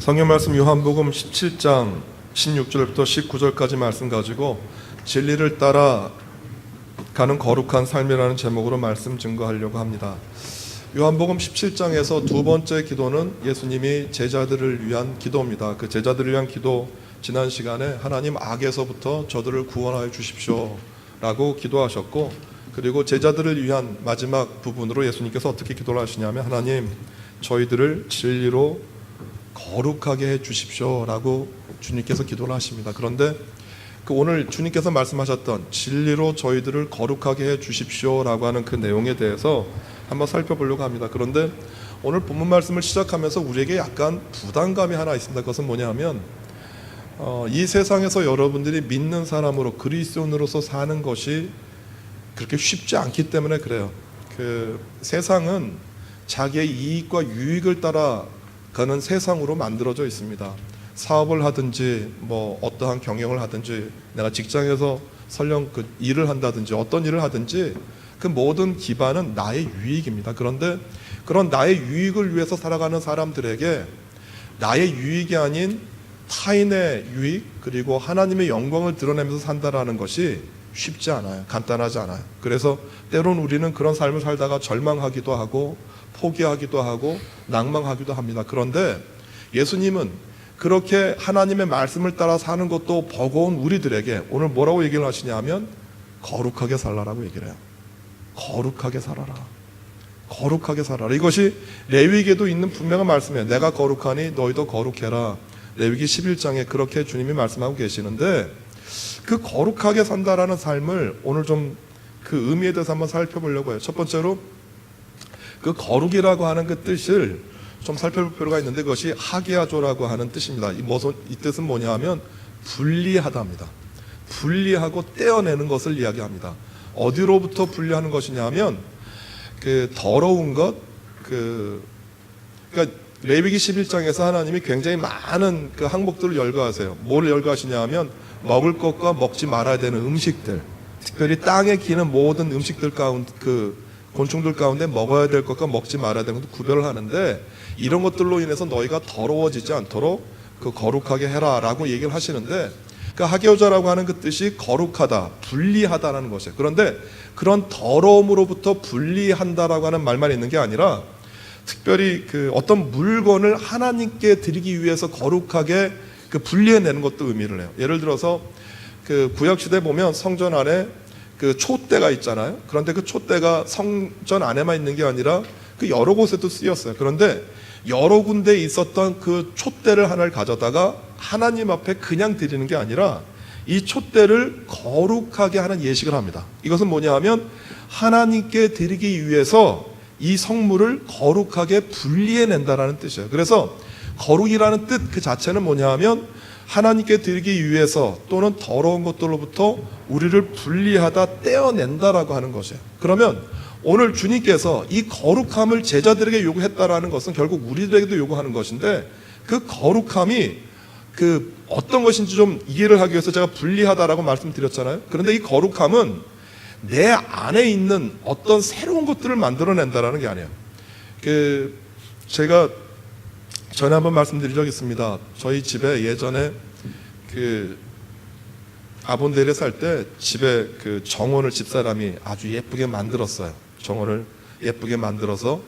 성경 말씀 요한복음 17장 16절부터 19절까지 말씀 가지고 진리를 따라 가는 거룩한 삶이라는 제목으로 말씀 증거하려고 합니다. 요한복음 17장에서 두 번째 기도는 예수님이 제자들을 위한 기도입니다. 그 제자들을 위한 기도, 지난 시간에 하나님 악에서부터 저들을 구원하여 주십시오 라고 기도하셨고, 그리고 제자들을 위한 마지막 부분으로 예수님께서 어떻게 기도를 하시냐면, 하나님 저희들을 진리로 거룩하게 해 주십시오 라고 주님께서 기도를 하십니다. 그런데 그 오늘 주님께서 말씀하셨던 진리로 저희들을 거룩하게 해 주십시오 라고 하는 그 내용에 대해서 한번 살펴보려고 합니다. 그런데 오늘 본문 말씀을 시작하면서 우리에게 약간 부담감이 하나 있습니다. 그것은 뭐냐면 이 세상에서 여러분들이 믿는 사람으로, 그리스도인으로서 사는 것이 그렇게 쉽지 않기 때문에 그래요. 그 세상은 자기의 이익과 유익을 따라가는 세상으로 만들어져 있습니다. 사업을 하든지 뭐 어떠한 경영을 하든지, 내가 직장에서 설령 그 일을 한다든지 어떤 일을 하든지 그 모든 기반은 나의 유익입니다. 그런데 그런 나의 유익을 위해서 살아가는 사람들에게 나의 유익이 아닌 타인의 유익, 그리고 하나님의 영광을 드러내면서 산다라는 것이 쉽지 않아요. 간단하지 않아요. 그래서 때론 우리는 그런 삶을 살다가 절망하기도 하고 포기하기도 하고 낭망하기도 합니다. 그런데 예수님은 그렇게 하나님의 말씀을 따라 사는 것도 버거운 우리들에게 오늘 뭐라고 얘기를 하시냐면, 거룩하게 살라라고 얘기를 해요. 거룩하게 살아라. 거룩하게 살아라. 이것이 레위기에도 있는 분명한 말씀이에요. 내가 거룩하니 너희도 거룩해라. 레위기 11장에 그렇게 주님이 말씀하고 계시는데, 그 거룩하게 산다라는 삶을 오늘 좀 그 의미에 대해서 한번 살펴보려고 해요. 첫 번째로 그 거룩이라고 하는 그 뜻을 좀 살펴볼 필요가 있는데, 그것이 하게아조라고 하는 뜻입니다. 이 뜻은 뭐냐 하면 분리하다입니다. 분리하고 떼어내는 것을 이야기합니다. 어디로부터 분리하는 것이냐 하면 그 더러운 것, 그러니까 레위기 11장에서 하나님이 굉장히 많은 그 항목들을 열거하세요. 뭘 열거하시냐 하면 먹을 것과 먹지 말아야 되는 음식들, 특별히 땅에 기는 모든 음식들 가운데, 그 곤충들 가운데 먹어야 될 것과 먹지 말아야 되는 것도 구별을 하는데, 이런 것들로 인해서 너희가 더러워지지 않도록 그 거룩하게 해라 라고 얘기를 하시는데, 그 하게오자라고 하는 그 뜻이 거룩하다, 분리하다라는 것이에요. 그런데 그런 더러움으로부터 분리한다라고 하는 말만 있는 게 아니라, 특별히 그 어떤 물건을 하나님께 드리기 위해서 거룩하게 그 분리해내는 것도 의미를 해요. 예를 들어서 그 구약시대 보면 성전 안에 그 촛대가 있잖아요. 그런데 그 촛대가 성전 안에만 있는 게 아니라 그 여러 곳에도 쓰였어요. 그런데 여러 군데에 있었던 그 촛대를 하나를 가져다가 하나님 앞에 그냥 드리는 게 아니라 이 촛대를 거룩하게 하는 예식을 합니다. 이것은 뭐냐 하면 하나님께 드리기 위해서 이 성물을 거룩하게 분리해낸다라는 뜻이에요. 그래서 거룩이라는 뜻 그 자체는 뭐냐 하면 하나님께 드리기 위해서 또는 더러운 것들로부터 우리를 분리하다, 떼어낸다라고 하는 것이에요. 그러면 오늘 주님께서 이 거룩함을 제자들에게 요구했다라는 것은 결국 우리들에게도 요구하는 것인데, 그 거룩함이 그 어떤 것인지 좀 이해를 하기 위해서 제가 분리하다라고 말씀드렸잖아요. 그런데 이 거룩함은 내 안에 있는 어떤 새로운 것들을 만들어낸다라는 게 아니에요. 제가 전에 한번 말씀드린 적이 있습니다. 저희 집에 예전에 그 아본데일에 살 때 집에 그 정원을 집사람이 아주 예쁘게 만들었어요. 정원을 예쁘게 만들어서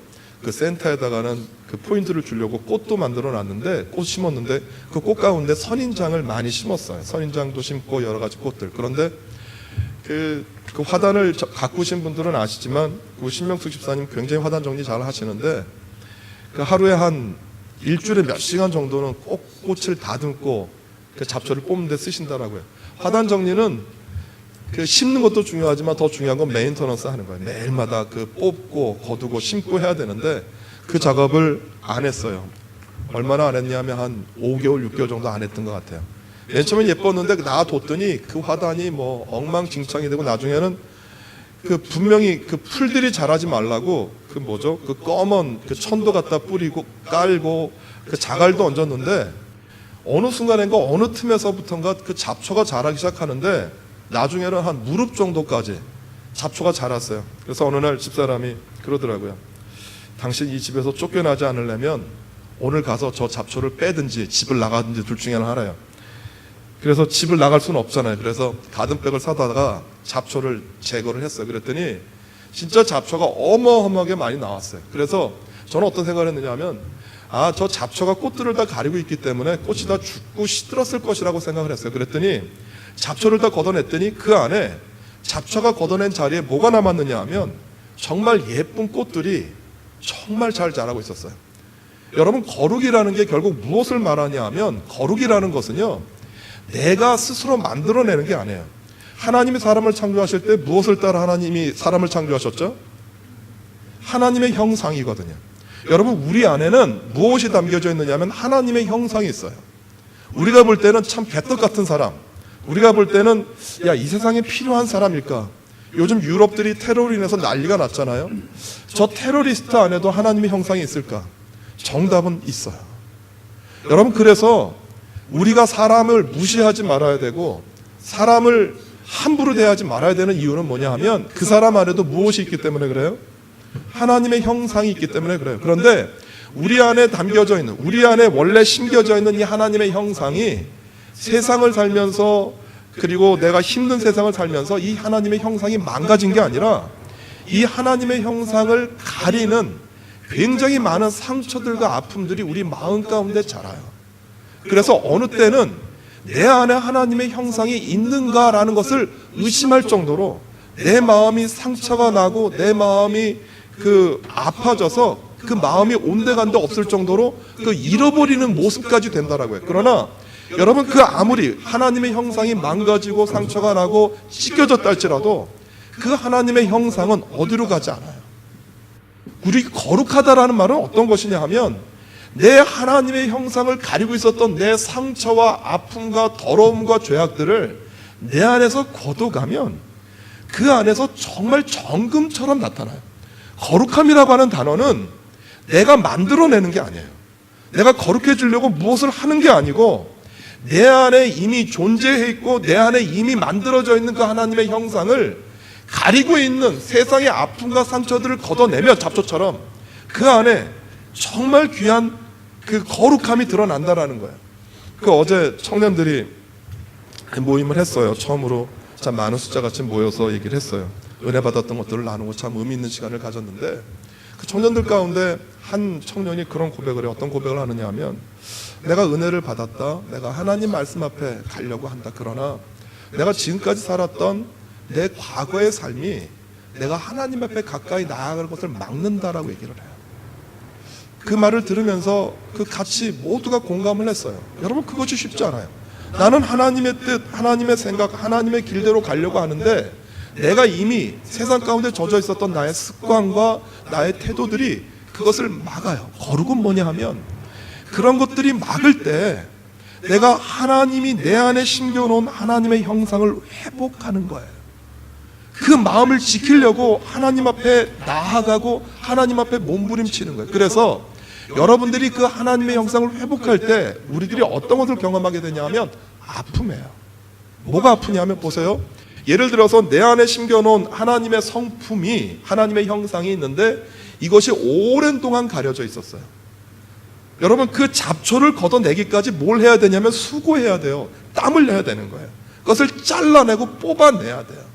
그 센터에다가는 그 포인트를 주려고 꽃도 만들어 놨는데, 꽃 심었는데 그 꽃 가운데 선인장을 많이 심었어요. 선인장도 심고 여러 가지 꽃들. 그런데 그 화단을 가꾸신 분들은 아시지만 그 신명숙 집사님 굉장히 화단 정리 잘 하시는데, 그 하루에 한 일주일에 몇 시간 정도는 꼭 꽃을 다듬고 그 잡초를 뽑는 데 쓰신다라고요. 화단 정리는 그 심는 것도 중요하지만 더 중요한 건 메인터넌스 하는 거예요. 매일마다 그 뽑고 거두고 심고 해야 되는데 그 작업을 안 했어요. 얼마나 안 했냐면 한 5개월, 6개월 정도 안 했던 것 같아요. 맨 처음엔 예뻤는데 놔뒀더니 그 화단이 뭐 엉망진창이 되고, 나중에는 그 분명히 그 풀들이 자라지 말라고 그 뭐죠? 그 검은 그 천도 갖다 뿌리고 깔고 그 자갈도 얹었는데, 어느 순간인가 어느 틈에서부턴가 그 잡초가 자라기 시작하는데 나중에는 한 무릎 정도까지 잡초가 자랐어요. 그래서 어느 날 집사람이 그러더라고요. 당신 이 집에서 쫓겨나지 않으려면 오늘 가서 저 잡초를 빼든지 집을 나가든지 둘 중에 하나예요. 그래서 집을 나갈 수는 없잖아요. 그래서 가든백을 사다가 잡초를 제거를 했어요. 그랬더니 진짜 잡초가 어마어마하게 많이 나왔어요. 그래서 저는 어떤 생각을 했느냐 하면 저 잡초가 꽃들을 다 가리고 있기 때문에 꽃이 다 죽고 시들었을 것이라고 생각을 했어요. 그랬더니 잡초를 다 걷어냈더니 그 안에 잡초가 걷어낸 자리에 뭐가 남았느냐 하면 정말 예쁜 꽃들이 정말 잘 자라고 있었어요. 여러분, 거룩이라는 게 결국 무엇을 말하냐 하면 거룩이라는 것은요, 내가 스스로 만들어내는 게 아니에요. 하나님이 사람을 창조하실 때 무엇을 따라 하나님이 사람을 창조하셨죠? 하나님의 형상이거든요. 여러분, 우리 안에는 무엇이 담겨져 있느냐면 하나님의 형상이 있어요. 우리가 볼 때는 참 개떡 같은 사람, 우리가 볼 때는 이 세상에 필요한 사람일까? 요즘 유럽들이 테러로 인해서 난리가 났잖아요. 저 테러리스트 안에도 하나님의 형상이 있을까? 정답은 있어요. 여러분, 그래서 우리가 사람을 무시하지 말아야 되고 사람을 함부로 대하지 말아야 되는 이유는 뭐냐 하면 그 사람 안에도 무엇이 있기 때문에 그래요? 하나님의 형상이 있기 때문에 그래요. 그런데 우리 안에 담겨져 있는, 우리 안에 원래 심겨져 있는 이 하나님의 형상이 세상을 살면서, 그리고 내가 힘든 세상을 살면서 이 하나님의 형상이 망가진 게 아니라 이 하나님의 형상을 가리는 굉장히 많은 상처들과 아픔들이 우리 마음 가운데 자라요. 그래서 어느 때는 내 안에 하나님의 형상이 있는가라는 것을 의심할 정도로 내 마음이 상처가 나고 내 마음이 아파져서 그 마음이 온데간데 없을 정도로 잃어버리는 모습까지 된다라고 해요. 그러나 여러분, 아무리 하나님의 형상이 망가지고 상처가 나고 찢겨졌다 할지라도 그 하나님의 형상은 어디로 가지 않아요. 우리 거룩하다라는 말은 어떤 것이냐 하면 내 하나님의 형상을 가리고 있었던 내 상처와 아픔과 더러움과 죄악들을 내 안에서 걷어가면 그 안에서 정말 정금처럼 나타나요. 거룩함이라고 하는 단어는 내가 만들어내는 게 아니에요. 내가 거룩해지려고 무엇을 하는 게 아니고 내 안에 이미 존재해 있고 내 안에 이미 만들어져 있는 그 하나님의 형상을 가리고 있는 세상의 아픔과 상처들을 걷어내면 잡초처럼 그 안에 정말 귀한 거룩함이 드러난다라는 거예요. 어제 청년들이 모임을 했어요. 처음으로 참 많은 숫자 같이 모여서 얘기를 했어요. 은혜 받았던 것들을 나누고 참 의미 있는 시간을 가졌는데 그 청년들 가운데 한 청년이 그런 고백을 해요. 어떤 고백을 하느냐 하면 내가 은혜를 받았다. 내가 하나님 말씀 앞에 가려고 한다. 그러나 내가 지금까지 살았던 내 과거의 삶이 내가 하나님 앞에 가까이 나아갈 것을 막는다라고 얘기를 해요. 그 말을 들으면서 같이 모두가 공감을 했어요. 여러분, 그것이 쉽지 않아요. 나는 하나님의 뜻, 하나님의 생각, 하나님의 길대로 가려고 하는데 내가 이미 세상 가운데 젖어 있었던 나의 습관과 나의 태도들이 그것을 막아요. 거룩은 뭐냐 하면 그런 것들이 막을 때 내가 하나님이 내 안에 심겨놓은 하나님의 형상을 회복하는 거예요. 그 마음을 지키려고 하나님 앞에 나아가고 하나님 앞에 몸부림치는 거예요. 그래서 여러분들이 그 하나님의 형상을 회복할 때 우리들이 어떤 것을 경험하게 되냐면 아픔이에요. 뭐가 아프냐면 보세요. 예를 들어서 내 안에 심겨놓은 하나님의 성품이, 하나님의 형상이 있는데 이것이 오랜 동안 가려져 있었어요. 여러분, 그 잡초를 걷어내기까지 뭘 해야 되냐면 수고해야 돼요. 땀을 내야 되는 거예요. 그것을 잘라내고 뽑아내야 돼요.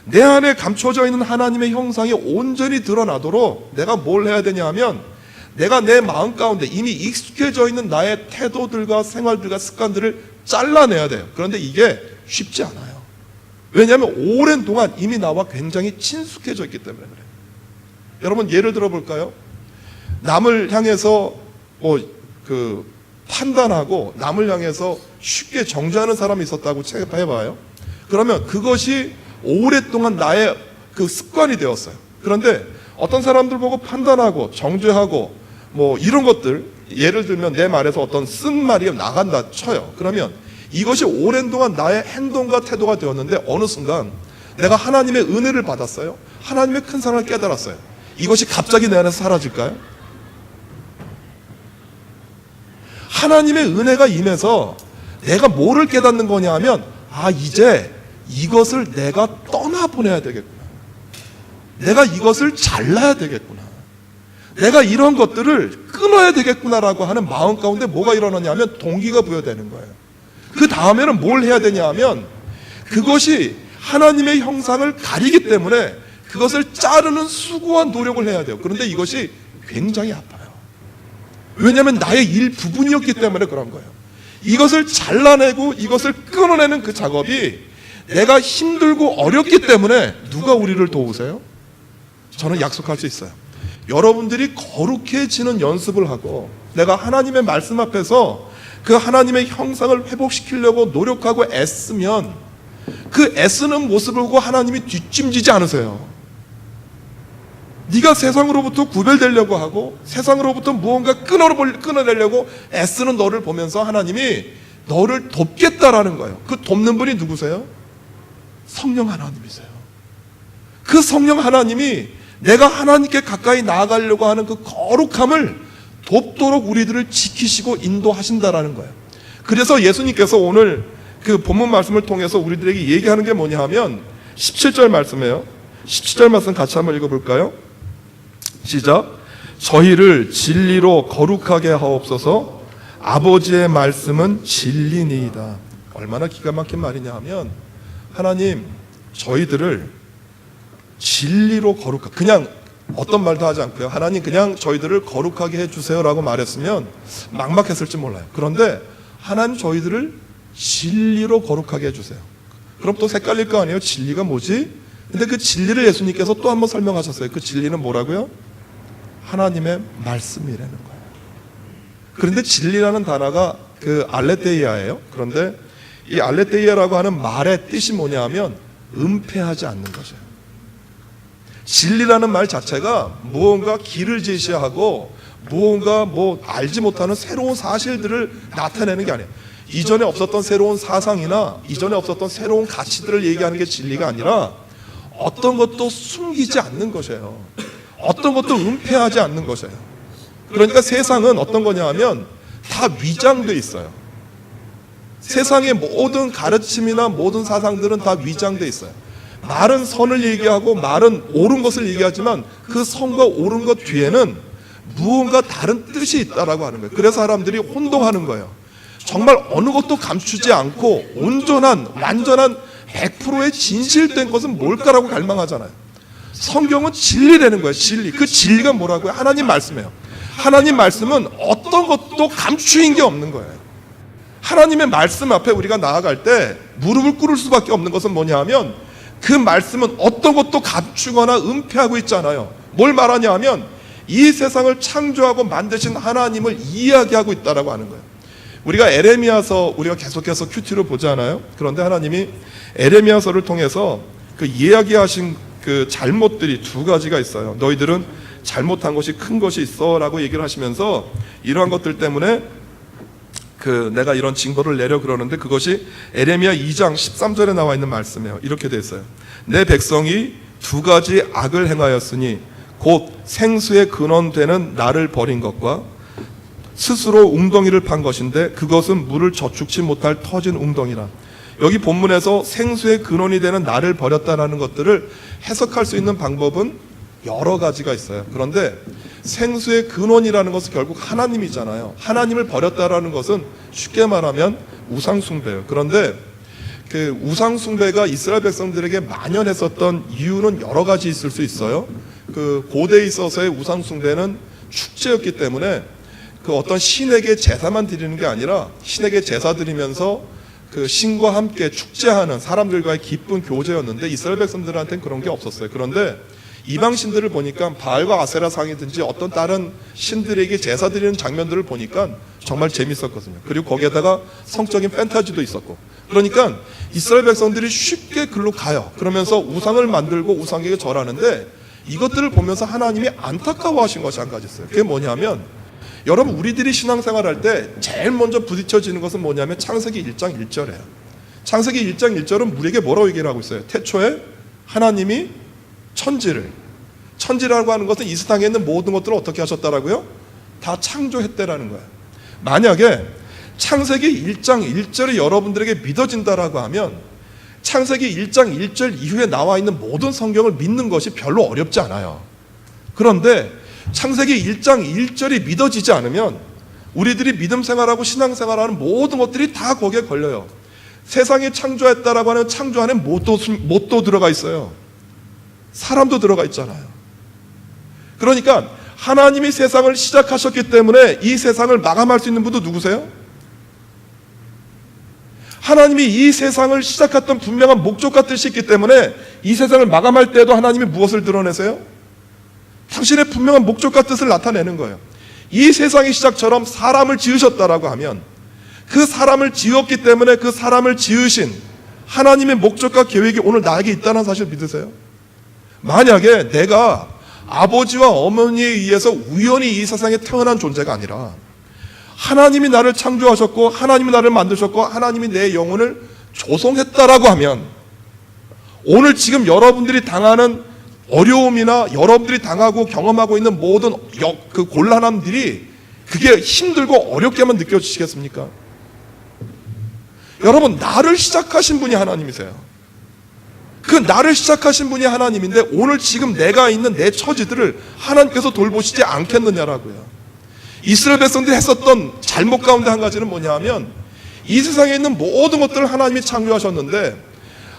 내 안에 감춰져 있는 하나님의 형상이 온전히 드러나도록 내가 뭘 해야 되냐 하면 내가 내 마음 가운데 이미 익숙해져 있는 나의 태도들과 생활들과 습관들을 잘라내야 돼요. 그런데 이게 쉽지 않아요. 왜냐하면 오랜 동안 이미 나와 굉장히 친숙해져 있기 때문에 그래요. 여러분, 예를 들어 볼까요? 남을 향해서 판단하고 남을 향해서 쉽게 정죄하는 사람이 있었다고 해봐요. 그러면 그것이 오랫동안 나의 습관이 되었어요. 그런데 어떤 사람들 보고 판단하고 정죄하고 이런 것들, 예를 들면 내 말에서 어떤 쓴 말이 나간다 쳐요. 그러면 이것이 오랜 동안 나의 행동과 태도가 되었는데 어느 순간 내가 하나님의 은혜를 받았어요. 하나님의 큰 사랑을 깨달았어요. 이것이 갑자기 내 안에서 사라질까요? 하나님의 은혜가 임해서 내가 뭐를 깨닫는 거냐 하면 이제 이것을 내가 떠나보내야 되겠구나. 내가 이것을 잘라야 되겠구나. 내가 이런 것들을 끊어야 되겠구나라고 하는 마음 가운데 뭐가 일어나냐면 동기가 부여되는 거예요. 그 다음에는 뭘 해야 되냐 하면 그것이 하나님의 형상을 가리기 때문에 그것을 자르는 수고한 노력을 해야 돼요. 그런데 이것이 굉장히 아파요. 왜냐하면 나의 일부분이었기 때문에 그런 거예요. 이것을 잘라내고 이것을 끊어내는 그 작업이 내가 힘들고 어렵기 때문에 누가 우리를 도우세요? 저는 약속할 수 있어요. 여러분들이 거룩해지는 연습을 하고 내가 하나님의 말씀 앞에서 그 하나님의 형상을 회복시키려고 노력하고 애쓰면 그 애쓰는 모습을 보고 하나님이 뒷짐지지 않으세요. 네가 세상으로부터 구별되려고 하고 세상으로부터 무언가 끊어내려고 애쓰는 너를 보면서 하나님이 너를 돕겠다라는 거예요. 그 돕는 분이 누구세요? 성령 하나님이세요. 그 성령 하나님이 내가 하나님께 가까이 나아가려고 하는 그 거룩함을 돕도록 우리들을 지키시고 인도하신다라는 거예요. 그래서 예수님께서 오늘 그 본문 말씀을 통해서 우리들에게 얘기하는 게 뭐냐 하면 17절 말씀이에요. 17절 말씀 같이 한번 읽어볼까요? 시작. 저희를 진리로 거룩하게 하옵소서. 아버지의 말씀은 진리니이다. 얼마나 기가 막힌 말이냐 하면 하나님 저희들을 진리로 거룩하게, 그냥 어떤 말도 하지 않고요. 하나님 그냥 저희들을 거룩하게 해주세요라고 말했으면 막막했을지 몰라요. 그런데 하나님 저희들을 진리로 거룩하게 해주세요. 그럼 또 헷갈릴 거 아니에요? 진리가 뭐지? 근데 그 진리를 예수님께서 또 한번 설명하셨어요. 그 진리는 뭐라고요? 하나님의 말씀이라는 거예요. 그런데 진리라는 단어가 그 알레테이아예요. 그런데 이 알레테이아라고 하는 말의 뜻이 뭐냐 하면 은폐하지 않는 거죠. 진리라는 말 자체가 무언가 길을 제시하고 무언가 알지 못하는 새로운 사실들을 나타내는 게 아니에요. 이전에 없었던 새로운 사상이나 이전에 없었던 새로운 가치들을 얘기하는 게 진리가 아니라 어떤 것도 숨기지 않는 것이에요. 어떤 것도 은폐하지 않는 것이에요. 그러니까 세상은 어떤 거냐 하면 다 위장돼 있어요. 세상의 모든 가르침이나 모든 사상들은 다 위장돼 있어요. 말은 선을 얘기하고 말은 옳은 것을 얘기하지만 그 선과 옳은 것 뒤에는 무언가 다른 뜻이 있다라고 하는 거예요. 그래서 사람들이 혼동하는 거예요. 정말 어느 것도 감추지 않고 온전한 완전한 100%의 진실된 것은 뭘까라고 갈망하잖아요. 성경은 진리라는 거예요. 진리. 그 진리가 뭐라고요? 하나님 말씀이에요. 하나님 말씀은 어떤 것도 감추인 게 없는 거예요. 하나님의 말씀 앞에 우리가 나아갈 때 무릎을 꿇을 수밖에 없는 것은 뭐냐 하면 그 말씀은 어떤 것도 감추거나 은폐하고 있지 않아요. 뭘 말하냐 하면 이 세상을 창조하고 만드신 하나님을 이야기하고 있다라고 하는 거예요. 우리가 에레미야서 우리가 계속해서 큐티로 보잖아요. 그런데 하나님이 에레미야서를 통해서 그 이야기하신 그 잘못들이 두 가지가 있어요. 너희들은 잘못한 것이 큰 것이 있어라고 얘기를 하시면서 이러한 것들 때문에 내가 이런 징벌을 내려 그러는데 그것이 에레미야 2장 13절에 나와 있는 말씀이에요. 이렇게 되어 있어요. 내 백성이 두 가지 악을 행하였으니 곧 생수의 근원되는 나를 버린 것과 스스로 웅덩이를 판 것인데 그것은 물을 저축치 못할 터진 웅덩이라. 여기 본문에서 생수의 근원이 되는 나를 버렸다라는 것들을 해석할 수 있는 방법은 여러 가지가 있어요. 그런데 생수의 근원이라는 것은 결국 하나님이잖아요. 하나님을 버렸다라는 것은 쉽게 말하면 우상숭배예요. 그런데 그 우상숭배가 이스라엘 백성들에게 만연했었던 이유는 여러 가지 있을 수 있어요. 그 고대에 있어서의 우상숭배는 축제였기 때문에 그 어떤 신에게 제사만 드리는 게 아니라 신에게 제사 드리면서 그 신과 함께 축제하는 사람들과의 기쁜 교제였는데 이스라엘 백성들한테는 그런 게 없었어요. 그런데 이방 신들을 보니까 바알과 아세라 상이든지 어떤 다른 신들에게 제사 드리는 장면들을 보니까 정말 재밌었거든요. 그리고 거기에다가 성적인 판타지도 있었고. 그러니까 이스라엘 백성들이 쉽게 글로 가요. 그러면서 우상을 만들고 우상에게 절하는데 이것들을 보면서 하나님이 안타까워하신 것이 한 가지 있어요. 그게 뭐냐면 여러분 우리들이 신앙생활할 때 제일 먼저 부딪혀지는 것은 뭐냐면 창세기 1장 1절이에요. 창세기 1장 1절은 우리에게 뭐라고 얘기를 하고 있어요? 태초에 하나님이 천지라고 하는 것은 이 세상에 있는 모든 것들을 어떻게 하셨다라고요? 다 창조했다라는 거예요. 만약에 창세기 1장 1절이 여러분들에게 믿어진다라고 하면 창세기 1장 1절 이후에 나와 있는 모든 성경을 믿는 것이 별로 어렵지 않아요. 그런데 창세기 1장 1절이 믿어지지 않으면 우리들이 믿음 생활하고 신앙 생활하는 모든 것들이 다 거기에 걸려요. 세상이 창조했다라고 하는 창조 안에 못도 들어가 있어요. 사람도 들어가 있잖아요. 그러니까 하나님이 세상을 시작하셨기 때문에 이 세상을 마감할 수 있는 분도 누구세요? 하나님이 이 세상을 시작했던 분명한 목적과 뜻이 있기 때문에 이 세상을 마감할 때도 하나님이 무엇을 드러내세요? 당신의 분명한 목적과 뜻을 나타내는 거예요. 이 세상의 시작처럼 사람을 지으셨다라고 하면 그 사람을 지었기 때문에 그 사람을 지으신 하나님의 목적과 계획이 오늘 나에게 있다는 사실 믿으세요? 만약에 내가 아버지와 어머니에 의해서 우연히 이 세상에 태어난 존재가 아니라 하나님이 나를 창조하셨고 하나님이 나를 만드셨고 하나님이 내 영혼을 조성했다라고 하면 오늘 지금 여러분들이 당하는 어려움이나 여러분들이 당하고 경험하고 있는 모든 그 곤란함들이 그게 힘들고 어렵게만 느껴지시겠습니까? 여러분, 나를 시작하신 분이 하나님이세요. 그 나를 시작하신 분이 하나님인데 오늘 지금 내가 있는 내 처지들을 하나님께서 돌보시지 않겠느냐라고요. 이스라엘 백성들이 했었던 잘못 가운데 한 가지는 뭐냐 하면 이 세상에 있는 모든 것들을 하나님이 창조하셨는데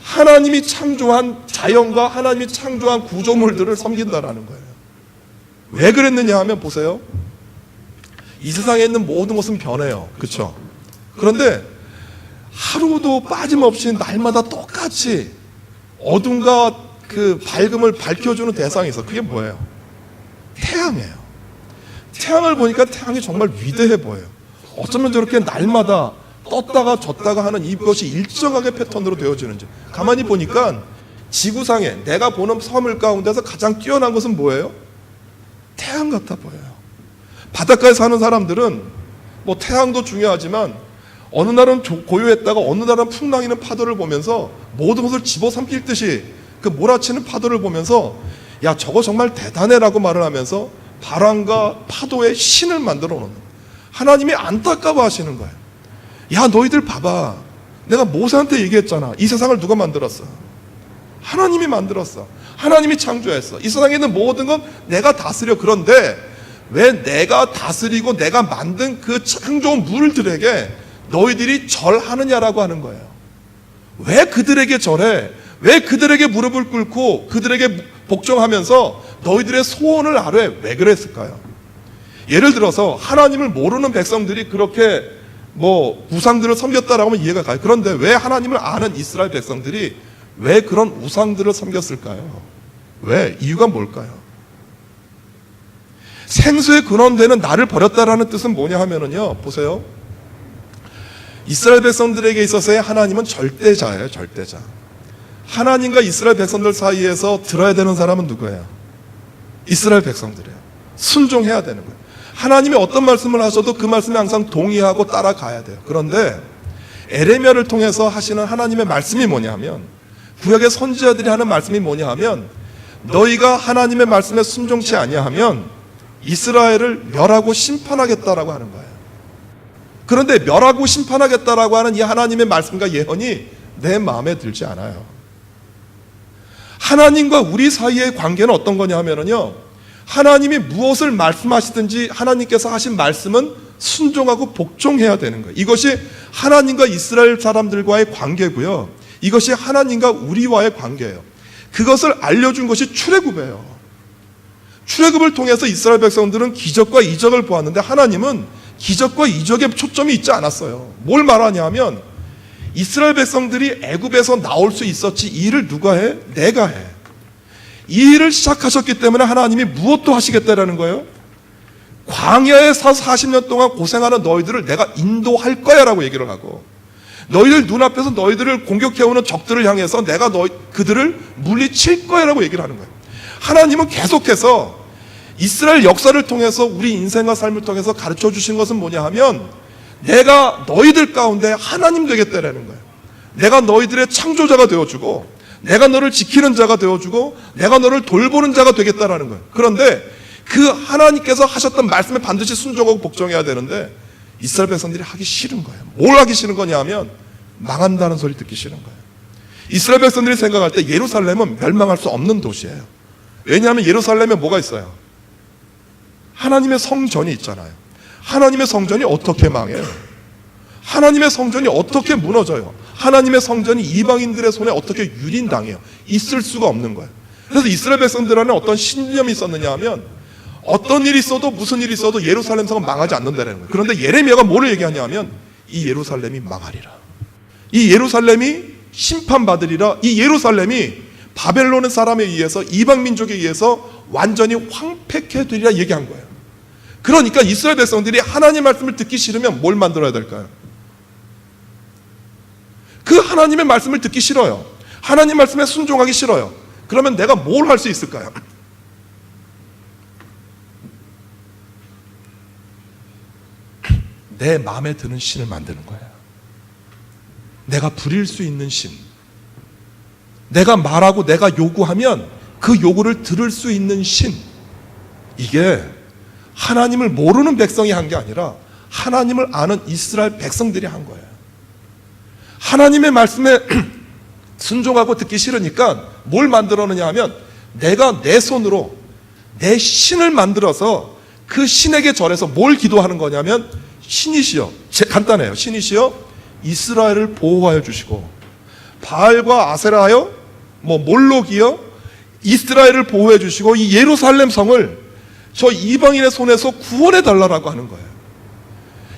하나님이 창조한 자연과 하나님이 창조한 구조물들을 섬긴다라는 거예요. 왜 그랬느냐 하면 보세요. 이 세상에 있는 모든 것은 변해요. 그렇죠? 그런데 하루도 빠짐없이 날마다 똑같이 어둠과 그 밝음을 밝혀주는 대상이 있어. 그게 뭐예요? 태양이에요. 태양을 보니까 태양이 정말 위대해 보여요. 어쩌면 저렇게 날마다 떴다가 졌다가 하는 이것이 일정하게 패턴으로 되어지는지. 가만히 보니까 지구상에 내가 보는 섬을 가운데서 가장 뛰어난 것은 뭐예요? 태양 같아 보여요. 바닷가에 사는 사람들은 뭐 태양도 중요하지만 어느 날은 고요했다가 어느 날은 풍랑이는 파도를 보면서 모든 것을 집어삼킬 듯이 그 몰아치는 파도를 보면서 야, 저거 정말 대단해라고 말을 하면서 바람과 파도의 신을 만들어 놓는 거예요. 하나님이 안타까워 하시는 거예요. 야, 너희들 봐봐. 내가 모세한테 얘기했잖아. 이 세상을 누가 만들었어? 하나님이 만들었어. 하나님이 창조했어. 이 세상에 있는 모든 건 내가 다스려. 그런데 왜 내가 다스리고 내가 만든 그 창조한 물들에게 너희들이 절하느냐라고 하는 거예요. 왜 그들에게 절해? 왜 그들에게 무릎을 꿇고 그들에게 복종하면서 너희들의 소원을 아뢰? 왜 그랬을까요? 예를 들어서 하나님을 모르는 백성들이 그렇게 뭐 우상들을 섬겼다라고 하면 이해가 가요. 그런데 왜 하나님을 아는 이스라엘 백성들이 왜 그런 우상들을 섬겼을까요? 왜? 이유가 뭘까요? 생수의 근원되는 나를 버렸다라는 뜻은 뭐냐 하면은요, 보세요. 이스라엘 백성들에게 있어서의 하나님은 절대자예요. 절대자. 하나님과 이스라엘 백성들 사이에서 들어야 되는 사람은 누구예요? 이스라엘 백성들이에요. 순종해야 되는 거예요. 하나님이 어떤 말씀을 하셔도 그 말씀에 항상 동의하고 따라가야 돼요. 그런데 에레미야를 통해서 하시는 하나님의 말씀이 뭐냐 하면, 구약의 선지자들이 하는 말씀이 뭐냐 하면, 너희가 하나님의 말씀에 순종치 아니하면 이스라엘을 멸하고 심판하겠다라고 하는 거예요. 그런데 멸하고 심판하겠다라고 하는 이 하나님의 말씀과 예언이 내 마음에 들지 않아요. 하나님과 우리 사이의 관계는 어떤 거냐 하면요, 하나님이 무엇을 말씀하시든지 하나님께서 하신 말씀은 순종하고 복종해야 되는 거예요. 이것이 하나님과 이스라엘 사람들과의 관계고요, 이것이 하나님과 우리와의 관계예요. 그것을 알려준 것이 출애굽이에요. 출애굽을 통해서 이스라엘 백성들은 기적과 이적을 보았는데 하나님은 기적과 이적에 초점이 있지 않았어요. 뭘 말하냐 하면 이스라엘 백성들이 애굽에서 나올 수 있었지 이 일을 누가 해? 내가 해. 이 일을 시작하셨기 때문에 하나님이 무엇도 하시겠다라는 거예요. 광야에서 40년 동안 고생하는 너희들을 내가 인도할 거야 라고 얘기를 하고, 너희들 눈앞에서 너희들을 공격해오는 적들을 향해서 내가 그들을 물리칠 거야 라고 얘기를 하는 거예요. 하나님은 계속해서 이스라엘 역사를 통해서 우리 인생과 삶을 통해서 가르쳐 주신 것은 뭐냐 하면 내가 너희들 가운데 하나님 되겠다라는 거예요. 내가 너희들의 창조자가 되어주고 내가 너를 지키는 자가 되어주고 내가 너를 돌보는 자가 되겠다라는 거예요. 그런데 그 하나님께서 하셨던 말씀에 반드시 순종하고 복종해야 되는데 이스라엘 백성들이 하기 싫은 거예요. 뭘 하기 싫은 거냐 하면 망한다는 소리 듣기 싫은 거예요. 이스라엘 백성들이 생각할 때 예루살렘은 멸망할 수 없는 도시예요. 왜냐하면 예루살렘에 뭐가 있어요? 하나님의 성전이 있잖아요. 하나님의 성전이 어떻게 망해요? 하나님의 성전이 어떻게 무너져요? 하나님의 성전이 이방인들의 손에 어떻게 유린당해요? 있을 수가 없는 거예요. 그래서 이스라엘 백성들한테 어떤 신념이 있었느냐 하면 어떤 일이 있어도 무슨 일이 있어도 예루살렘 성은 망하지 않는다는 거예요. 그런데 예레미야가 뭐를 얘기하냐 하면 이 예루살렘이 망하리라. 이 예루살렘이 심판받으리라. 이 예루살렘이 바벨론 사람에 의해서 이방 민족에 의해서 완전히 황폐케 되리라 얘기한 거예요. 그러니까 이스라엘 백성들이 하나님 말씀을 듣기 싫으면 뭘 만들어야 될까요? 그 하나님의 말씀을 듣기 싫어요. 하나님 말씀에 순종하기 싫어요. 그러면 내가 뭘 할 수 있을까요? 내 마음에 드는 신을 만드는 거예요. 내가 부릴 수 있는 신. 내가 말하고 내가 요구하면 그 요구를 들을 수 있는 신. 이게 하나님을 모르는 백성이 한 게 아니라 하나님을 아는 이스라엘 백성들이 한 거예요. 하나님의 말씀에 순종하고 듣기 싫으니까 뭘 만들었느냐 하면 내가 내 손으로 내 신을 만들어서 그 신에게 절해서 뭘 기도하는 거냐면 신이시여, 간단해요. 신이시여 이스라엘을 보호하여 주시고 바알과 아세라하여 몰록이여 이스라엘을 보호해 주시고 이 예루살렘 성을 저 이방인의 손에서 구원해 달라고 하는 거예요.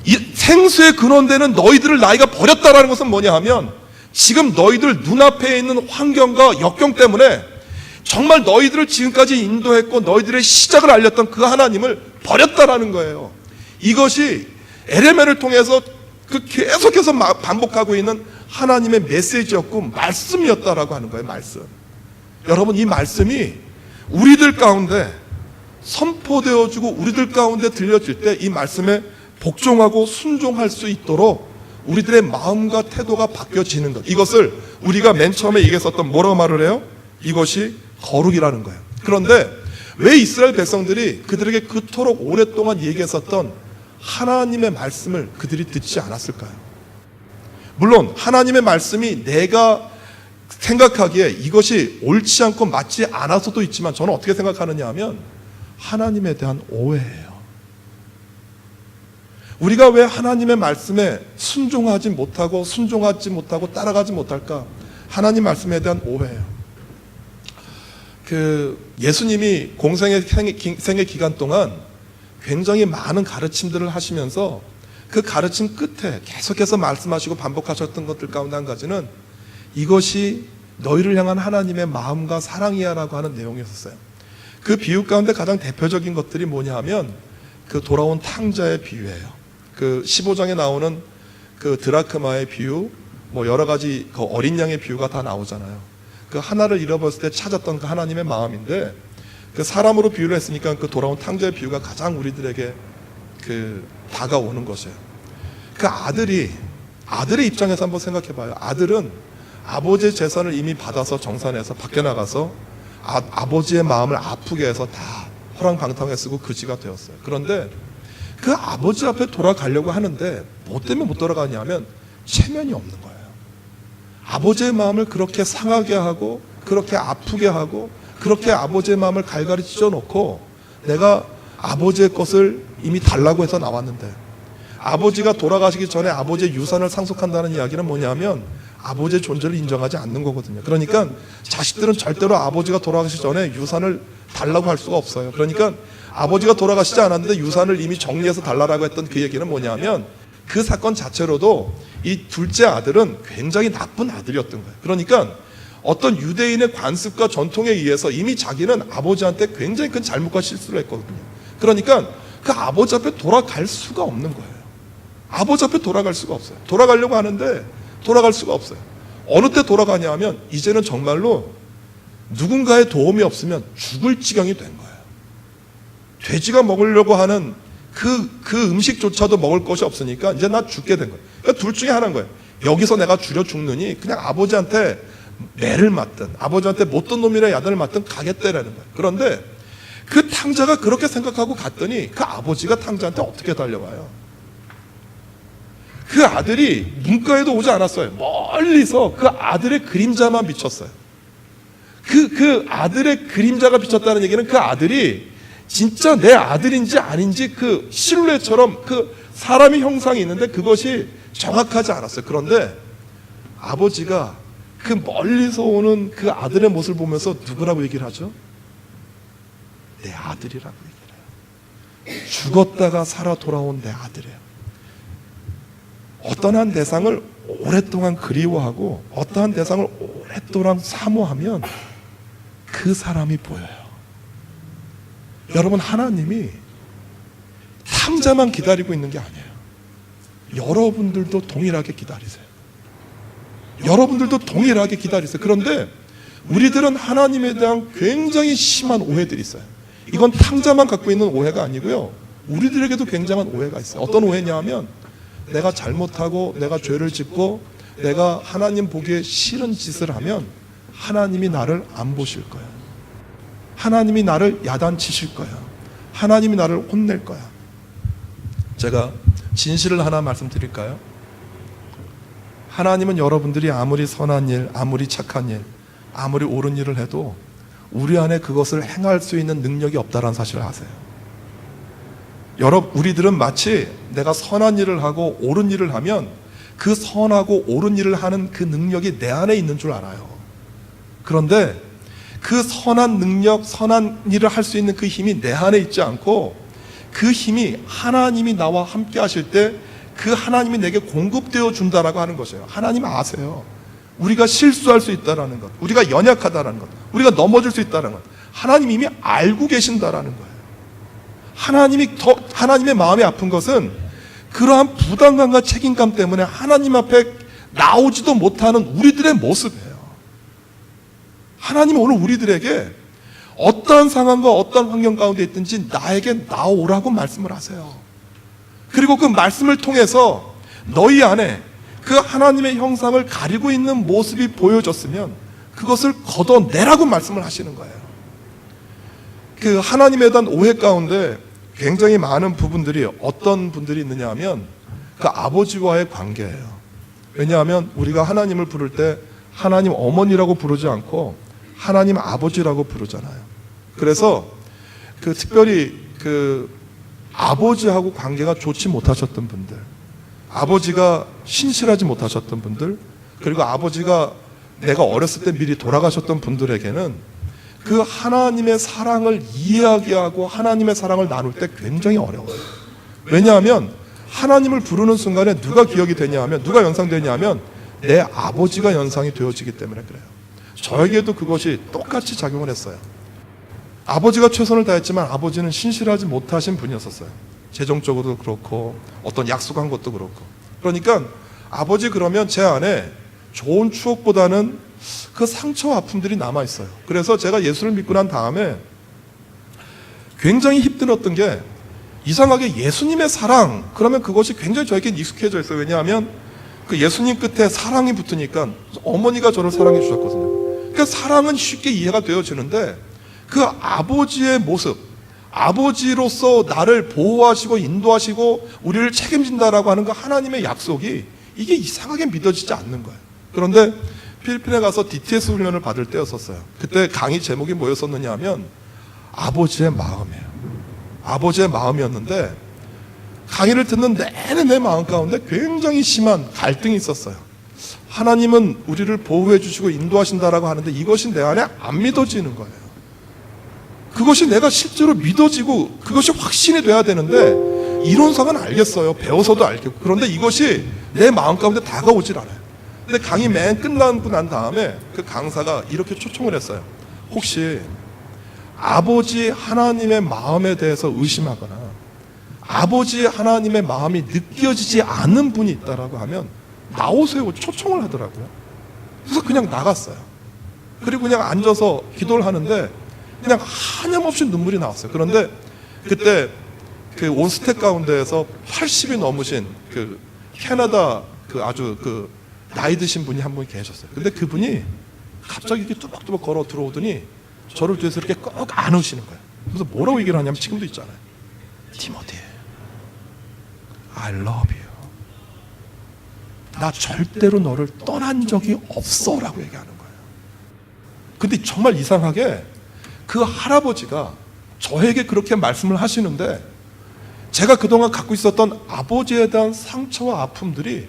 이 생수의 근원되는 너희들을 나이가 버렸다라는 것은 뭐냐 하면 지금 너희들 눈앞에 있는 환경과 역경 때문에 정말 너희들을 지금까지 인도했고 너희들의 시작을 알렸던 그 하나님을 버렸다라는 거예요. 이것이 에레미야를 통해서 계속해서 반복하고 있는 하나님의 메시지였고 말씀이었다라고 하는 거예요. 말씀. 여러분, 이 말씀이 우리들 가운데 선포되어지고 우리들 가운데 들려질 때 이 말씀에 복종하고 순종할 수 있도록 우리들의 마음과 태도가 바뀌어지는 것, 이것을 우리가 맨 처음에 얘기했었던 뭐라고 말을 해요? 이것이 거룩이라는 거예요. 그런데 왜 이스라엘 백성들이 그들에게 그토록 오랫동안 얘기했었던 하나님의 말씀을 그들이 듣지 않았을까요? 물론 하나님의 말씀이 내가 생각하기에 이것이 옳지 않고 맞지 않아서도 있지만 저는 어떻게 생각하느냐 하면 하나님에 대한 오해예요. 우리가 왜 하나님의 말씀에 순종하지 못하고 따라가지 못할까? 하나님 말씀에 대한 오해예요. 예수님이 공생의 생애 기간 동안 굉장히 많은 가르침들을 하시면서 그 가르침 끝에 계속해서 말씀하시고 반복하셨던 것들 가운데 한 가지는 이것이 너희를 향한 하나님의 마음과 사랑이야라고 하는 내용이었어요. 그 비유 가운데 가장 대표적인 것들이 뭐냐 하면 그 돌아온 탕자의 비유예요. 그 15장에 나오는 그 드라크마의 비유, 여러 가지 그 어린 양의 비유가 다 나오잖아요. 그 하나를 잃어버렸을 때 찾았던 그 하나님의 마음인데 그 사람으로 비유를 했으니까 그 돌아온 탕자의 비유가 가장 우리들에게 다가오는 것이에요. 그 아들의 입장에서 한번 생각해 봐요. 아들은 아버지의 재산을 이미 받아서 정산해서 밖에 나가서 아버지의 마음을 아프게 해서 다 호랑방탕에 쓰고 그지가 되었어요. 그런데 그 아버지 앞에 돌아가려고 하는데 뭐 때문에 못 돌아가냐면 체면이 없는 거예요. 아버지의 마음을 그렇게 상하게 하고 그렇게 아프게 하고 그렇게 아버지의 마음을 갈갈이 찢어놓고 내가 아버지의 것을 이미 달라고 해서 나왔는데 아버지가 돌아가시기 전에 아버지의 유산을 상속한다는 이야기는 뭐냐면 아버지의 존재를 인정하지 않는 거거든요. 그러니까 자식들은 절대로 아버지가 돌아가시기 전에 유산을 달라고 할 수가 없어요. 그러니까 아버지가 돌아가시지 않았는데 유산을 이미 정리해서 달라고 했던 그 얘기는 뭐냐면 그 사건 자체로도 이 둘째 아들은 굉장히 나쁜 아들이었던 거예요. 그러니까 어떤 유대인의 관습과 전통에 의해서 이미 자기는 아버지한테 굉장히 큰 잘못과 실수를 했거든요. 그러니까 그 아버지 앞에 돌아갈 수가 없는 거예요. 아버지 앞에 돌아갈 수가 없어요. 돌아가려고 하는데 돌아갈 수가 없어요. 어느 때 돌아가냐 하면 이제는 정말로 누군가의 도움이 없으면 죽을 지경이 된 거예요. 돼지가 먹으려고 하는 그 음식조차도 먹을 것이 없으니까 이제 나 죽게 된 거예요. 그러니까 둘 중에 하나인 거예요. 여기서 내가 줄여 죽느니 그냥 아버지한테 매를 맞든 아버지한테 못된 놈이라 야단을 맞든 가겠다라는 거예요. 그런데 그 탕자가 그렇게 생각하고 갔더니 그 아버지가 탕자한테 어떻게 달려와요? 그 아들이 문과에도 오지 않았어요. 멀리서 그 아들의 그림자만 비쳤어요. 그 아들의 그림자가 비쳤다는 얘기는 그 아들이 진짜 내 아들인지 아닌지 그 실루엣처럼 그 사람의 형상이 있는데 그것이 정확하지 않았어요. 그런데 아버지가 그 멀리서 오는 그 아들의 모습을 보면서 누구라고 얘기를 하죠? 내 아들이라고 얘기를 해요. 죽었다가 살아 돌아온 내 아들이에요. 어떠한 대상을 오랫동안 그리워하고 어떠한 대상을 오랫동안 사모하면 그 사람이 보여요. 여러분, 하나님이 탕자만 기다리고 있는 게 아니에요. 여러분들도 동일하게 기다리세요. 여러분들도 동일하게 기다리세요. 그런데 우리들은 하나님에 대한 굉장히 심한 오해들이 있어요. 이건 탕자만 갖고 있는 오해가 아니고요, 우리들에게도 굉장한 오해가 있어요. 어떤 오해냐 하면 내가 잘못하고 내가 죄를 짓고 내가 하나님 보기에 싫은 짓을 하면 하나님이 나를 안 보실 거야. 하나님이 나를 야단치실 거야. 하나님이 나를 혼낼 거야. 제가 진실을 하나 말씀드릴까요? 하나님은 여러분들이 아무리 선한 일, 아무리 착한 일, 아무리 옳은 일을 해도 우리 안에 그것을 행할 수 있는 능력이 없다는 사실을 아세요. 우리들은 마치 내가 선한 일을 하고 옳은 일을 하면 그 선하고 옳은 일을 하는 그 능력이 내 안에 있는 줄 알아요. 그런데 그 선한 능력, 선한 일을 할 수 있는 그 힘이 내 안에 있지 않고 그 힘이 하나님이 나와 함께 하실 때 그 하나님이 내게 공급되어 준다라고 하는 것이에요. 하나님 아세요. 우리가 실수할 수 있다라는 것, 우리가 연약하다라는 것, 우리가 넘어질 수 있다는 것, 하나님 이미 알고 계신다라는 거예요. 하나님의 마음이 아픈 것은 그러한 부담감과 책임감 때문에 하나님 앞에 나오지도 못하는 우리들의 모습이에요. 하나님은 오늘 우리들에게 어떠한 상황과 어떠한 환경 가운데 있든지 나에게 나오라고 말씀을 하세요. 그리고 그 말씀을 통해서 너희 안에 그 하나님의 형상을 가리고 있는 모습이 보여졌으면 그것을 걷어내라고 말씀을 하시는 거예요. 그 하나님에 대한 오해 가운데 굉장히 많은 부분들이 어떤 분들이 있느냐 하면 그 아버지와의 관계예요. 왜냐하면 우리가 하나님을 부를 때 하나님 어머니라고 부르지 않고 하나님 아버지라고 부르잖아요. 그래서 그 특별히 그 아버지하고 관계가 좋지 못하셨던 분들, 아버지가 신실하지 못하셨던 분들, 그리고 아버지가 내가 어렸을 때 미리 돌아가셨던 분들에게는 그 하나님의 사랑을 이야기하고 하나님의 사랑을 나눌 때 굉장히 어려워요. 왜냐하면 하나님을 부르는 순간에 누가 기억이 되냐 하면, 누가 연상되냐 하면 내 아버지가 연상이 되어지기 때문에 그래요. 저에게도 그것이 똑같이 작용을 했어요. 아버지가 최선을 다했지만 아버지는 신실하지 못하신 분이었었어요. 재정적으로도 그렇고 어떤 약속한 것도 그렇고. 그러니까 아버지 그러면 제 안에 좋은 추억보다는 그 상처와 아픔들이 남아있어요. 그래서 제가 예수를 믿고 난 다음에 굉장히 힘들었던 게, 이상하게 예수님의 사랑, 그러면 그것이 굉장히 저에게 익숙해져 있어요. 왜냐하면 그 예수님 끝에 사랑이 붙으니까 어머니가 저를 사랑해 주셨거든요. 그러니까 사랑은 쉽게 이해가 되어지는데 그 아버지의 모습, 아버지로서 나를 보호하시고 인도하시고 우리를 책임진다라고 하는 그 하나님의 약속이 이게 이상하게 믿어지지 않는 거예요. 그런데 필리핀에 가서 DTS 훈련을 받을 때였었어요. 그때 강의 제목이 뭐였었느냐 하면 아버지의 마음이에요. 아버지의 마음이었는데 강의를 듣는 내내 내 마음 가운데 굉장히 심한 갈등이 있었어요. 하나님은 우리를 보호해 주시고 인도하신다라고 하는데 이것이 내 안에 안 믿어지는 거예요. 그것이 내가 실제로 믿어지고 그것이 확신이 돼야 되는데 이론상은 알겠어요. 배워서도 알겠고. 그런데 이것이 내 마음 가운데 다가오질 않아요. 근데 강의 맨 끝나고 난 다음에 그 강사가 이렇게 초청을 했어요. 혹시 아버지 하나님의 마음에 대해서 의심하거나 아버지 하나님의 마음이 느껴지지 않는 분이 있다라고 하면 나오세요. 초청을 하더라고요. 그래서 그냥 나갔어요. 그리고 그냥 앉아서 기도를 하는데 그냥 한염없이 눈물이 나왔어요. 그런데 그때 그 온스택 가운데에서 80이 넘으신 그 캐나다 그 아주 그 나이 드신 분이 한 분 계셨어요. 근데 그분이 갑자기 이렇게 뚜벅뚜벅 걸어 들어오더니 저를 뒤에서 이렇게 꼭 안으시는 거예요. 그래서 뭐라고 얘기를 하냐면 지금도 있잖아요. 티모티, I love you. 나 절대로 너를 떠난 적이 없어 라고 얘기하는 거예요. 근데 정말 이상하게 그 할아버지가 저에게 그렇게 말씀을 하시는데 제가 그동안 갖고 있었던 아버지에 대한 상처와 아픔들이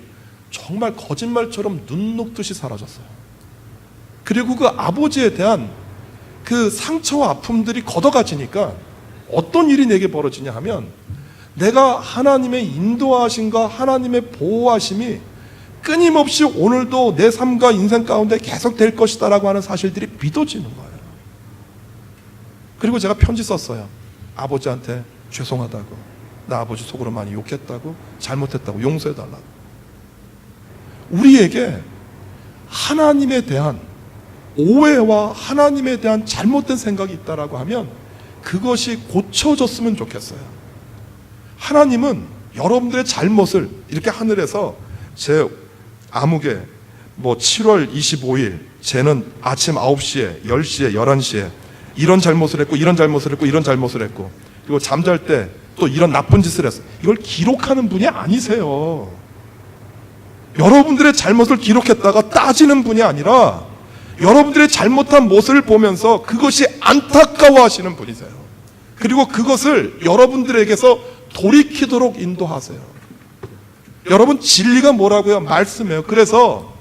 정말 거짓말처럼 눈 녹듯이 사라졌어요. 그리고 그 아버지에 대한 그 상처와 아픔들이 걷어가지니까 어떤 일이 내게 벌어지냐 하면 내가 하나님의 인도하심과 하나님의 보호하심이 끊임없이 오늘도 내 삶과 인생 가운데 계속 될 것이다 라고 하는 사실들이 믿어지는 거예요. 그리고 제가 편지 썼어요. 아버지한테 죄송하다고, 나 아버지 속으로 많이 욕했다고, 잘못했다고 용서해달라고. 우리에게 하나님에 대한 오해와 하나님에 대한 잘못된 생각이 있다라고 하면 그것이 고쳐졌으면 좋겠어요. 하나님은 여러분들의 잘못을 이렇게 하늘에서 제 암흑에 7월 25일 쟤는 아침 9시에 10시에 11시에 이런 잘못을 했고 이런 잘못을 했고 이런 잘못을 했고 그리고 잠잘 때 또 이런 나쁜 짓을 했어, 이걸 기록하는 분이 아니세요. 여러분들의 잘못을 기록했다가 따지는 분이 아니라 여러분들의 잘못한 모습을 보면서 그것이 안타까워하시는 분이세요. 그리고 그것을 여러분들에게서 돌이키도록 인도하세요. 여러분, 진리가 뭐라고요? 말씀이에요. 그래서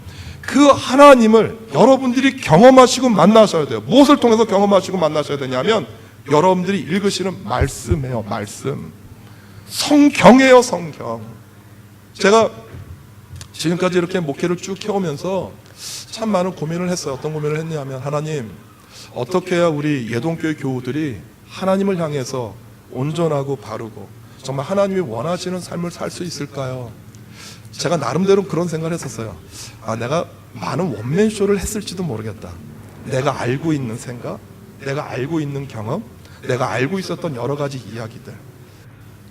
그 하나님을 여러분들이 경험하시고 만나셔야 돼요. 무엇을 통해서 경험하시고 만나셔야 되냐면 여러분들이 읽으시는 말씀이에요. 말씀. 성경이에요. 성경. 제가 지금까지 이렇게 목회를 쭉 해오면서 참 많은 고민을 했어요. 어떤 고민을 했냐면, 하나님, 어떻게 해야 우리 예동교회 교우들이 하나님을 향해서 온전하고 바르고 정말 하나님이 원하시는 삶을 살 수 있을까요? 제가 나름대로 그런 생각을 했었어요. 내가 많은 원맨쇼를 했을지도 모르겠다. 내가 알고 있는 생각, 내가 알고 있는 경험, 내가 알고 있었던 여러 가지 이야기들.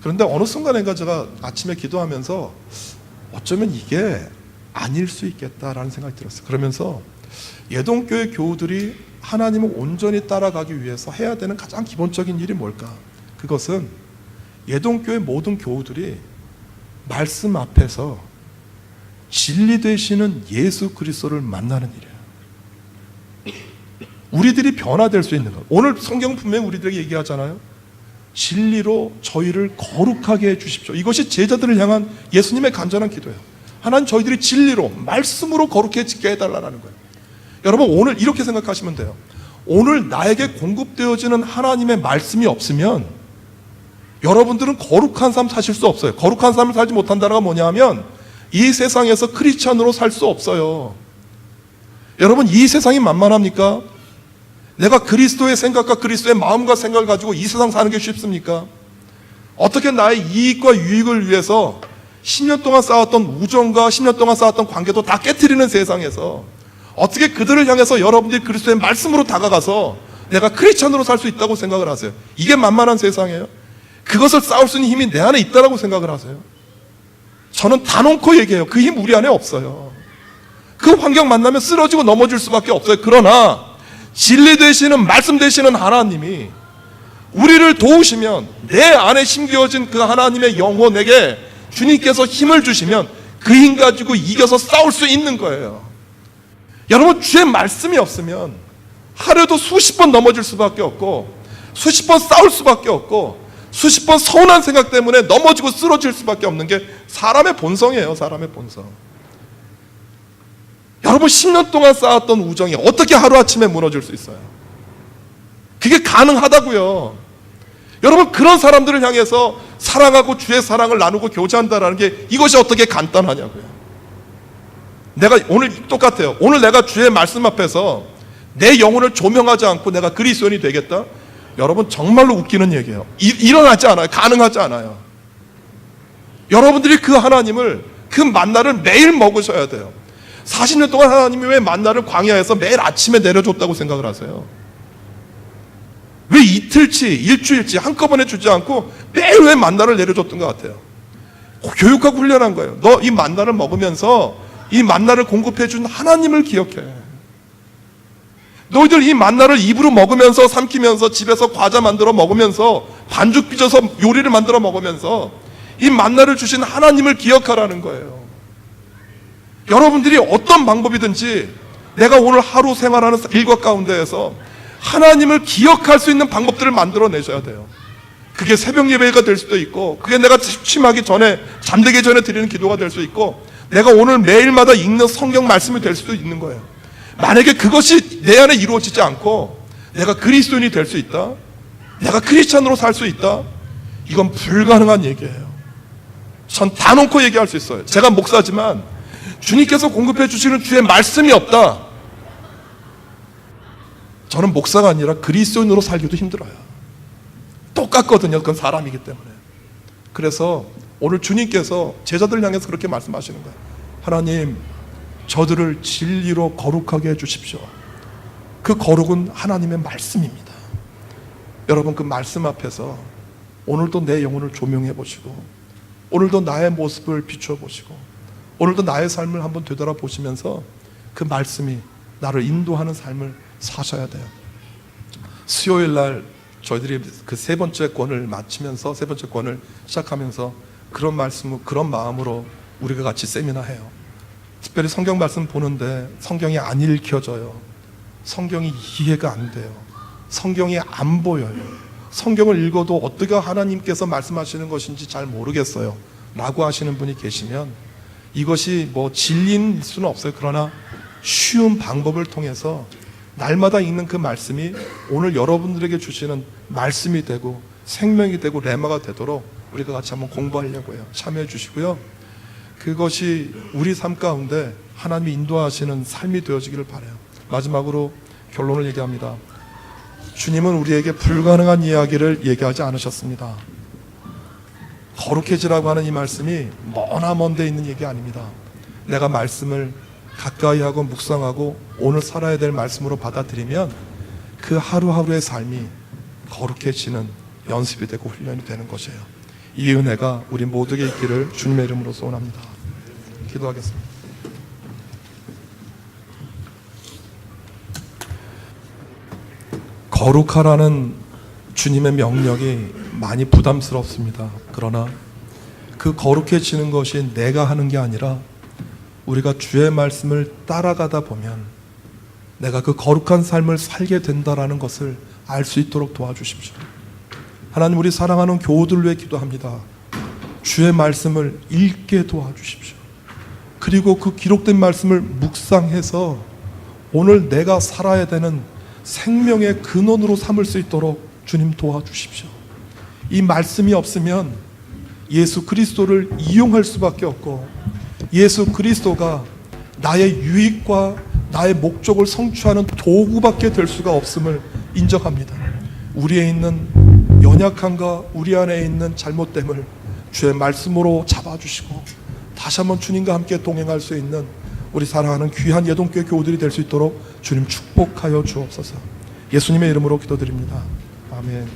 그런데 어느 순간인가 제가 아침에 기도하면서 어쩌면 이게 아닐 수 있겠다라는 생각이 들었어요. 그러면서 예동교회 교우들이 하나님을 온전히 따라가기 위해서 해야 되는 가장 기본적인 일이 뭘까? 그것은 예동교회 모든 교우들이 말씀 앞에서 진리 되시는 예수 그리스도를 만나는 일이에요. 우리들이 변화될 수 있는 것. 오늘 성경 분명히 우리들에게 얘기하잖아요. 진리로 저희를 거룩하게 해주십시오. 이것이 제자들을 향한 예수님의 간절한 기도예요. 하나님, 저희들이 진리로, 말씀으로 거룩해지게 해달라는 거예요. 여러분, 오늘 이렇게 생각하시면 돼요. 오늘 나에게 공급되어지는 하나님의 말씀이 없으면 여러분들은 거룩한 삶 사실 수 없어요. 거룩한 삶을 살지 못한다는 건 뭐냐 하면 이 세상에서 크리스찬으로 살 수 없어요. 여러분, 이 세상이 만만합니까? 내가 그리스도의 생각과 그리스도의 마음과 생각을 가지고 이 세상 사는 게 쉽습니까? 어떻게 나의 이익과 유익을 위해서 10년 동안 쌓았던 우정과 10년 동안 쌓았던 관계도 다 깨트리는 세상에서 어떻게 그들을 향해서 여러분들이 그리스도의 말씀으로 다가가서 내가 크리스찬으로 살 수 있다고 생각을 하세요? 이게 만만한 세상이에요? 그것을 싸울 수 있는 힘이 내 안에 있다고 생각을 하세요? 저는 다 놓고 얘기해요. 그 힘 우리 안에 없어요. 그 환경 만나면 쓰러지고 넘어질 수밖에 없어요. 그러나 진리 되시는, 말씀 되시는 하나님이 우리를 도우시면, 내 안에 심겨진 그 하나님의 영혼에게 주님께서 힘을 주시면 그 힘 가지고 이겨서 싸울 수 있는 거예요. 여러분, 주의 말씀이 없으면 하루에도 수십 번 넘어질 수밖에 없고 수십 번 싸울 수밖에 없고 수십 번 서운한 생각 때문에 넘어지고 쓰러질 수밖에 없는 게 사람의 본성이에요. 사람의 본성. 여러분, 10년 동안 쌓았던 우정이 어떻게 하루아침에 무너질 수 있어요? 그게 가능하다고요. 여러분, 그런 사람들을 향해서 사랑하고 주의 사랑을 나누고 교제한다는 게 이것이 어떻게 간단하냐고요. 내가 오늘 똑같아요. 오늘 내가 주의 말씀 앞에서 내 영혼을 조명하지 않고 내가 그리스도인이 되겠다? 여러분, 정말로 웃기는 얘기예요. 일어나지 않아요. 가능하지 않아요. 여러분들이 그 하나님을, 그 만나를 매일 먹으셔야 돼요. 40년 동안 하나님이 왜 만나를 광야에서 매일 아침에 내려줬다고 생각을 하세요? 왜 이틀치, 일주일치 한꺼번에 주지 않고 매일 왜 만나를 내려줬던 것 같아요? 교육하고 훈련한 거예요. 너 이 만나를 먹으면서 이 만나를 공급해 준 하나님을 기억해. 너희들 이 만나를 입으로 먹으면서 삼키면서 집에서 과자 만들어 먹으면서 반죽 빚어서 요리를 만들어 먹으면서 이 만나를 주신 하나님을 기억하라는 거예요. 여러분들이 어떤 방법이든지 내가 오늘 하루 생활하는 일과 가운데에서 하나님을 기억할 수 있는 방법들을 만들어내셔야 돼요. 그게 새벽 예배가 될 수도 있고, 그게 내가 취침하기 전에, 잠들기 전에 드리는 기도가 될 수 있고, 내가 오늘 매일마다 읽는 성경 말씀이 될 수도 있는 거예요. 만약에 그것이 내 안에 이루어지지 않고 내가 그리스도인이 될 수 있다, 내가 크리스찬으로 살 수 있다, 이건 불가능한 얘기예요. 전 다 놓고 얘기할 수 있어요. 제가 목사지만 주님께서 공급해 주시는 주의 말씀이 없다, 저는 목사가 아니라 그리스도인으로 살기도 힘들어요. 똑같거든요. 그건 사람이기 때문에. 그래서 오늘 주님께서 제자들 향해서 그렇게 말씀하시는 거예요. 하나님, 저들을 진리로 거룩하게 해주십시오. 그 거룩은 하나님의 말씀입니다. 여러분, 그 말씀 앞에서 오늘도 내 영혼을 조명해 보시고, 오늘도 나의 모습을 비추어 보시고, 오늘도 나의 삶을 한번 되돌아보시면서 그 말씀이 나를 인도하는 삶을 사셔야 돼요. 수요일 날 저희들이 그 세 번째 권을 마치면서, 세 번째 권을 시작하면서 그런 말씀을, 그런 마음으로 우리가 같이 세미나 해요. 특별히 성경 말씀 보는데 성경이 안 읽혀져요. 성경이 이해가 안 돼요. 성경이 안 보여요. 성경을 읽어도 어떻게 하나님께서 말씀하시는 것인지 잘 모르겠어요 라고 하시는 분이 계시면, 이것이 뭐 진리일 수는 없어요. 그러나 쉬운 방법을 통해서 날마다 읽는 그 말씀이 오늘 여러분들에게 주시는 말씀이 되고 생명이 되고 레마가 되도록 우리가 같이 한번 공부하려고 해요. 참여해 주시고요. 그것이 우리 삶 가운데 하나님이 인도하시는 삶이 되어지기를 바라요. 마지막으로 결론을 얘기합니다. 주님은 우리에게 불가능한 이야기를 얘기하지 않으셨습니다. 거룩해지라고 하는 이 말씀이 머나 먼 데 있는 얘기 아닙니다. 내가 말씀을 가까이 하고 묵상하고 오늘 살아야 될 말씀으로 받아들이면 그 하루하루의 삶이 거룩해지는 연습이 되고 훈련이 되는 것이에요. 이 은혜가 우리 모두에게 있기를 주님의 이름으로 소원합니다. 기도하겠습니다. 거룩하라는 주님의 명령이 많이 부담스럽습니다. 그러나 그 거룩해지는 것이 내가 하는 게 아니라 우리가 주의 말씀을 따라가다 보면 내가 그 거룩한 삶을 살게 된다라는 것을 알 수 있도록 도와주십시오. 하나님, 우리 사랑하는 교우들 위해 기도합니다. 주의 말씀을 읽게 도와주십시오. 그리고 그 기록된 말씀을 묵상해서 오늘 내가 살아야 되는 생명의 근원으로 삼을 수 있도록 주님 도와주십시오. 이 말씀이 없으면 예수 그리스도를 이용할 수밖에 없고, 예수 그리스도가 나의 유익과 나의 목적을 성취하는 도구밖에 될 수가 없음을 인정합니다. 우리에 있는 연약함과 우리 안에 있는 잘못됨을 주의 말씀으로 잡아주시고 다시 한번 주님과 함께 동행할 수 있는 우리 사랑하는 귀한 예동교회 교우들이 될 수 있도록 주님 축복하여 주옵소서. 예수님의 이름으로 기도드립니다. 아멘.